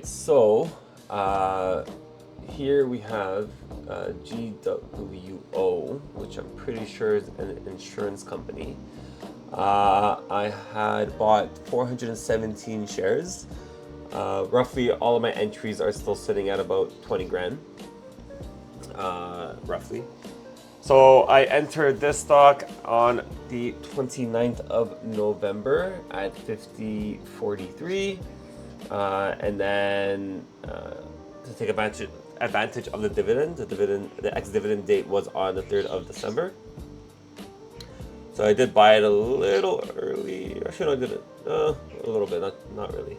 right, so here we have GWO, which I'm pretty sure is an insurance company. I had bought 417 shares. Roughly all of my entries are still sitting at about 20 grand, roughly. So I entered this stock on the 29th of November at 50.43. And then to take advantage of the dividend. The ex-dividend date was on the 3rd of December. So I did buy it a little early. Actually, no, I did it a little bit, not really.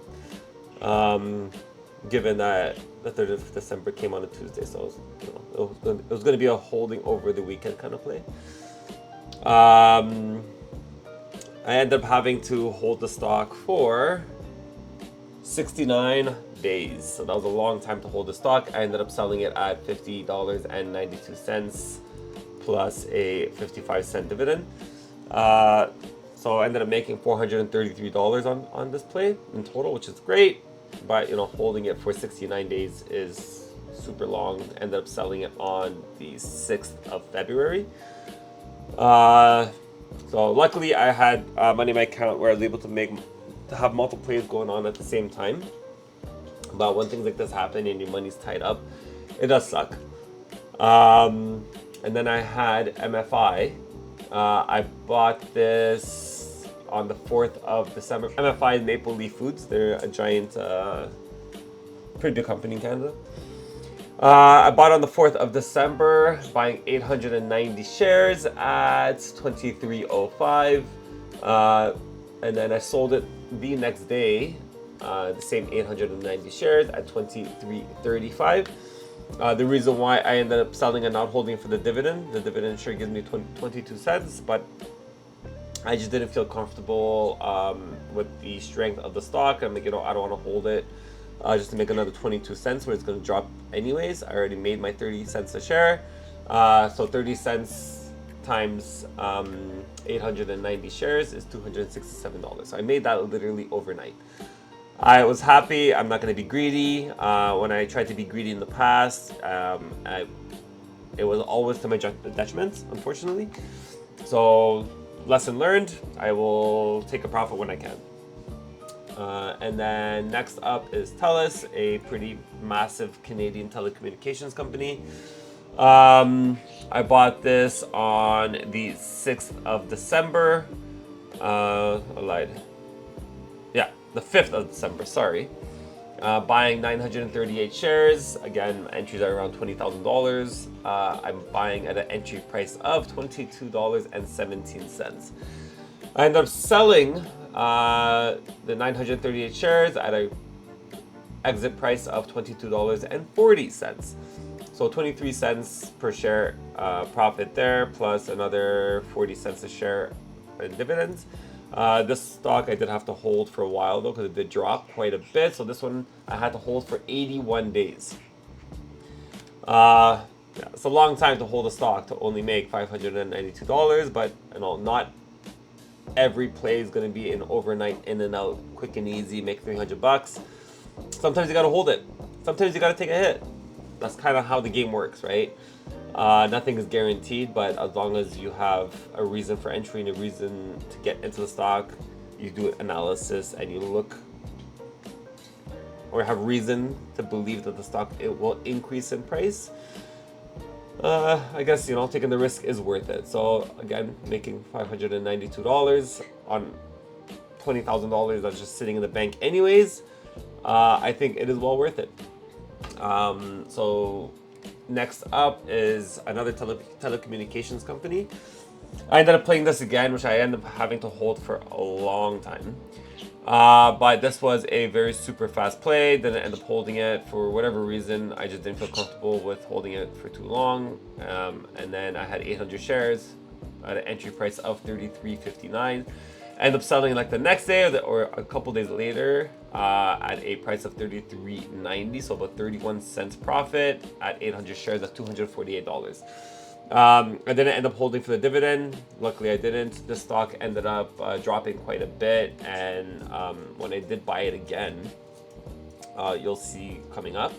Given that the 3rd of December came on a Tuesday, so it was going to be a holding over the weekend kind of play. I ended up having to hold the stock for 69 days. So that was a long time to hold the stock. I ended up selling it at $50.92 plus a 55-cent dividend. So I ended up making $433 on this play in total, which is great. But holding it for 69 days is super long. Ended up selling it on the 6th of February. So luckily I had money in my account where I was able to have multiple plays going on at the same time. But when things like this happen and your money's tied up, it does suck. And then I had MFI. I bought this on the 4th of December. MFI is Maple Leaf Foods. They're a giant, pretty big company in Canada. I bought on the 4th of December, buying 890 shares at 23.05. And then I sold it the next day, the same 890 shares at 23.35. The reason why I ended up selling and not holding for the dividend sure gives me 22 cents, but I just didn't feel comfortable with the strength of the stock. I'm like, I don't want to hold it just to make another 22 cents where it's going to drop anyways. I already made my 30 cents a share. So 30 cents times 890 shares is $267. So I made that literally overnight. I was happy. I'm not going to be greedy. When I tried to be greedy in the past, it was always to my detriment, unfortunately. So lesson learned, I will take a profit when I can. And then next up is TELUS, a pretty massive Canadian telecommunications company. I bought this on the 6th of December. I lied. Yeah, the 5th of December, sorry. Buying 938 shares. Again, entries are around $20,000. I'm buying at an entry price of $22.17. I ended up selling the 938 shares at an exit price of $22.40. So 23 cents per share profit there, plus another 40 cents a share in dividends. This stock I did have to hold for a while though, because it did drop quite a bit. So this one I had to hold for 81 days. Yeah, it's a long time to hold a stock to only make $592, but not every play is going to be an overnight in and out, quick and easy, make $300. Sometimes you got to hold it. Sometimes you got to take a hit. That's kind of how the game works, right? Nothing is guaranteed, but as long as you have a reason for entry and a reason to get into the stock, you do analysis and you look or have reason to believe that the stock it will increase in price. I guess taking the risk is worth it. So again, making $592 on $20,000 that's just sitting in the bank anyways. I think it is well worth it. So next up is another telecommunications company. I ended up playing this again, which I ended up having to hold for a long time. But this was a very super fast play. Didn't end up holding it for whatever reason. I just didn't feel comfortable with holding it for too long. And then I had 800 shares at an entry price of $33.59. End up selling like the next day or a couple days later at a price of $33.90, so about 31 cents profit at 800 shares at $248. I didn't end up holding for the dividend. Luckily, I didn't. The stock ended up dropping quite a bit, and when I did buy it again, you'll see coming up.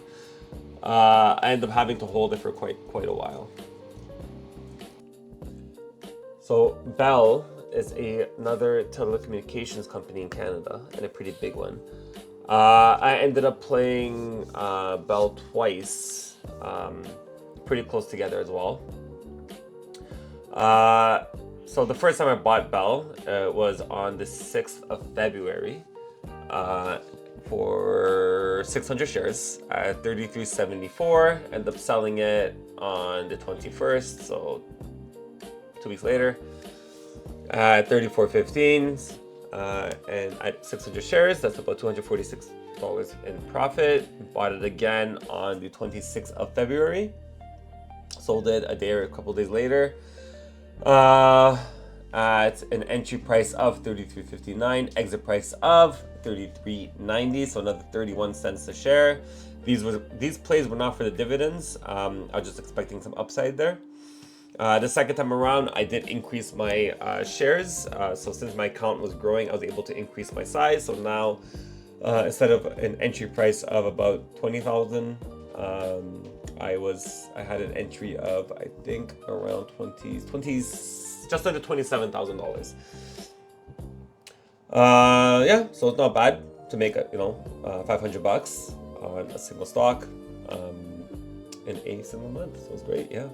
I ended up having to hold it for quite a while. So Bell is another telecommunications company in Canada, and a pretty big one. I ended up playing Bell twice, pretty close together as well. So the first time I bought Bell was on the 6th of February for 600 shares at 33.74. Ended up selling it on the 21st, so 2 weeks later, at 34.15. And at 600 shares, that's about $246 in profit. Bought it again on the 26th of February. Sold it a day or a couple days later at an entry price of $33.59, exit price of $33.90, so another 31 cents a share. These plays were not for the dividends. I was just expecting some upside there. The second time around, I did increase my shares. So since my account was growing, I was able to increase my size. So now, instead of an entry price of about 20,000, I had an entry of, I think, around 20, just under $27,000. Yeah, so it's not bad to make $500 on a single stock in a single month. So it's great, yeah.